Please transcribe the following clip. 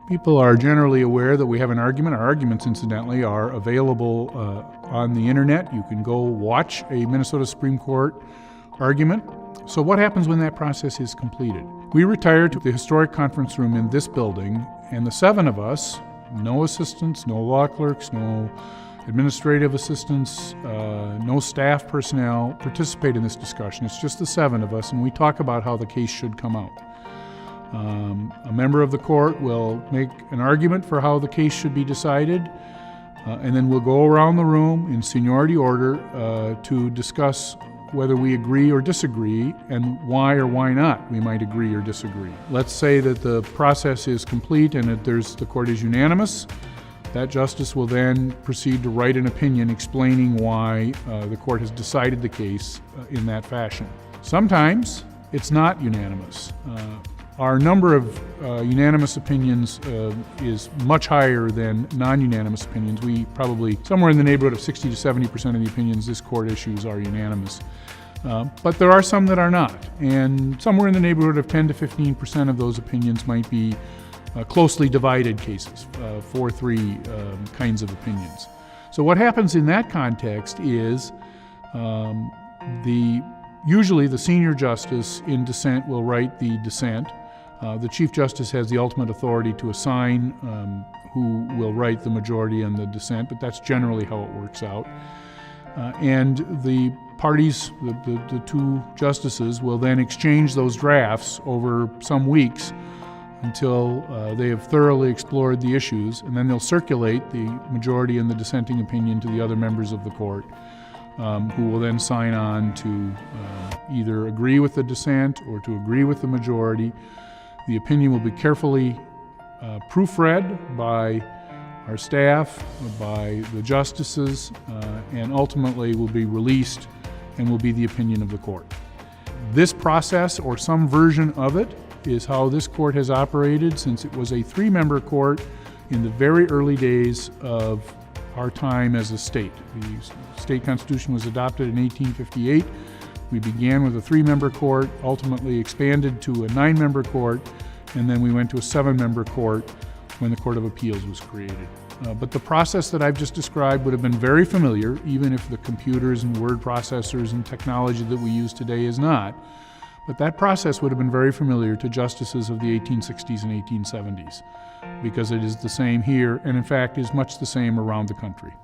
People are generally aware that we have an argument. Our arguments, incidentally, are available on the internet. You can go watch a Minnesota Supreme Court argument. So what happens when that process is completed? We retire to the historic conference room in this building, and the seven of us, no assistants, no law clerks, no administrative assistants, no staff personnel, participate in this discussion. It's just the seven of us, and we talk about how the case should come out. A member of the court will make an argument for how the case should be decided, and then we'll go around the room in seniority order to discuss whether we agree or disagree and why or why not we might agree or disagree. Let's say that the process is complete and that the court is unanimous. That justice will then proceed to write an opinion explaining why the court has decided the case in that fashion. Sometimes it's not unanimous. Our number of unanimous opinions is much higher than non-unanimous opinions. We probably, somewhere in the neighborhood of 60 to 70% of the opinions this court issues are unanimous. But there are some that are not, and somewhere in the neighborhood of 10 to 15% of those opinions might be closely divided cases, 4-3 kinds of opinions. So what happens in that context is usually the senior justice in dissent will write the dissent. The Chief Justice has the ultimate authority to assign who will write the majority and the dissent, but that's generally how it works out. And the parties, the two justices, will then exchange those drafts over some weeks until they have thoroughly explored the issues, and then they'll circulate the majority and the dissenting opinion to the other members of the court, who will then sign on to either agree with the dissent or to agree with the majority. The opinion will be carefully proofread by our staff, by the justices, and ultimately will be released and will be the opinion of the court. This process, or some version of it, is how this court has operated since it was a 3-member court in the very early days of our time as a state. The state constitution was adopted in 1858. We began with a 3-member court, ultimately expanded to a 9-member court, and then we went to a 7-member court when the Court of Appeals was created. But the process that I've just described would have been very familiar, even if the computers and word processors and technology that we use today is not. But that process would have been very familiar to justices of the 1860s and 1870s, because it is the same here, and in fact is much the same around the country.